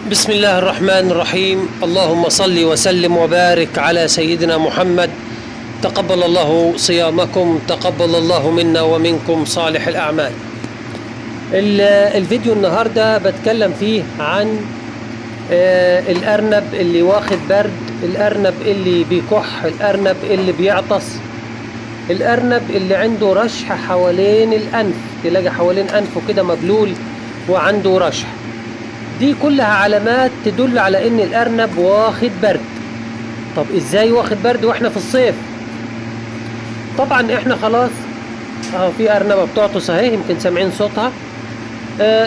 بسم الله الرحمن الرحيم. اللهم صل وسلم وبارك على سيدنا محمد. تقبل الله صيامكم، تقبل الله منا ومنكم صالح الأعمال. الفيديو النهاردة بتكلم فيه عن الأرنب اللي واخد برد، الأرنب اللي بيكح، الأرنب اللي بيعطس، الأرنب اللي عنده رشح حوالين الأنف، تلاقي حوالين أنفه كده مبلول وعنده رشح. دي كلها علامات تدل على ان الارنب واخد برد. طب ازاي واخد برد واحنا في الصيف؟ طبعا احنا خلاص في ارنبه بتعطس اهي، يمكن سامعين صوتها.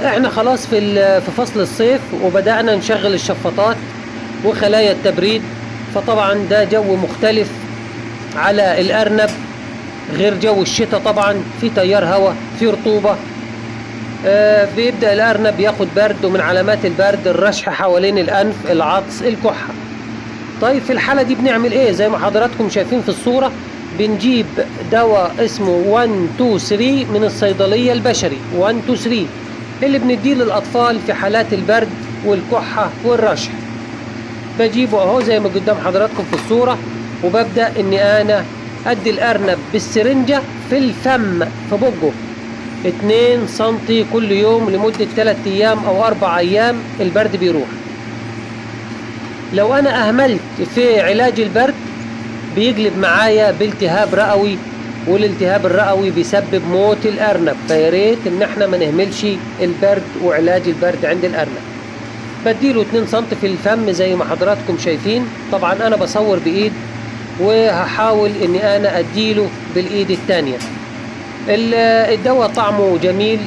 احنا خلاص في فصل الصيف، وبدأنا نشغل الشفاطات وخلايا التبريد. فطبعا ده جو مختلف على الارنب غير جو الشتاء. طبعا في تيار هواء، في رطوبه، بيبدأ الأرنب ياخد برد، ومن علامات البرد الرشح حوالين الأنف، العطس، الكحة. طيب في الحالة دي بنعمل إيه؟ زي ما حضراتكم شايفين في الصورة، بنجيب دواء اسمه 123 من الصيدلية البشري، 123 اللي بنديه للأطفال في حالات البرد والكحة والرشح. بجيبه أهو زي ما قدام حضراتكم في الصورة، وببدأ إني أنا أدي الأرنب بالسرنجة في الفم، في بقه 2 سنتي كل يوم لمدة 3 أيام أو 4 أيام، البرد بيروح. لو أنا أهملت في علاج البرد بيقلب معايا بالتهاب رئوي، والالتهاب الرئوي بيسبب موت الأرنب. فياريت إن احنا ما نهملش البرد وعلاج البرد عند الأرنب. بديله 2 سنتي في الفم زي ما حضراتكم شايفين. طبعا أنا بصور بإيد، وهحاول إني أنا أديله بالإيد التانية. الدواء طعمه جميل.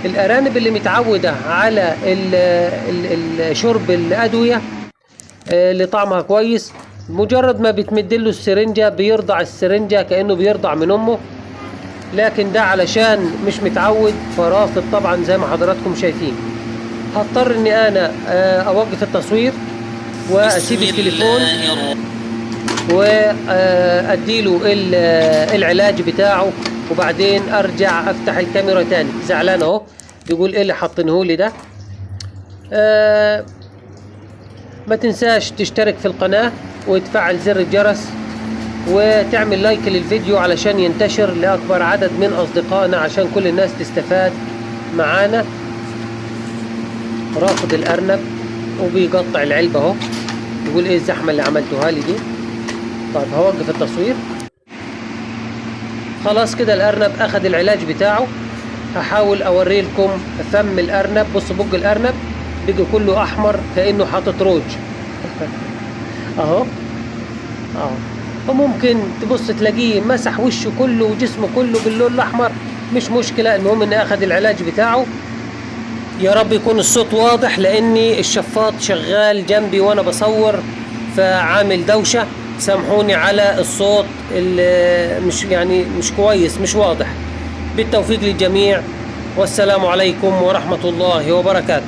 الأرانب اللي متعودة على شرب الأدوية اللي طعمها كويس، مجرد ما بتمدله السرنجة بيرضع السرنجة كأنه بيرضع من أمه. لكن ده علشان مش متعود فرافض طبعا زي ما حضراتكم شايفين. هضطر إني أنا أوقف التصوير وأسيب التليفون وأديله العلاج بتاعه، وبعدين ارجع افتح الكاميرا تاني. زعلان اهو، بيقول ايه اللي حاطينهولي ده. ما تنساش تشترك في القناة وتفعل زر الجرس وتعمل لايك للفيديو علشان ينتشر لأكبر عدد من أصدقائنا، عشان كل الناس تستفاد معانا. رافض الأرنب وبيقطع العلبة اهو، بيقول ايه الزحمة اللي عملتوها لي دي. طيب هوقف التصوير. خلاص كده الأرنب أخذ العلاج بتاعه. هحاول أوري لكم فم الأرنب. بصوا بق الأرنب بقى كله أحمر كأنه حاطط روج أهو. وممكن تبص تلاقيه مسح وشه كله وجسمه كله باللون الأحمر، مش مشكلة. المهم إنه أخذ العلاج بتاعه. يا رب يكون الصوت واضح، لأني الشفاط شغال جنبي وأنا بصور فعامل دوشة. سامحوني على الصوت اللي مش كويس، مش واضح. بالتوفيق للجميع، والسلام عليكم ورحمة الله وبركاته.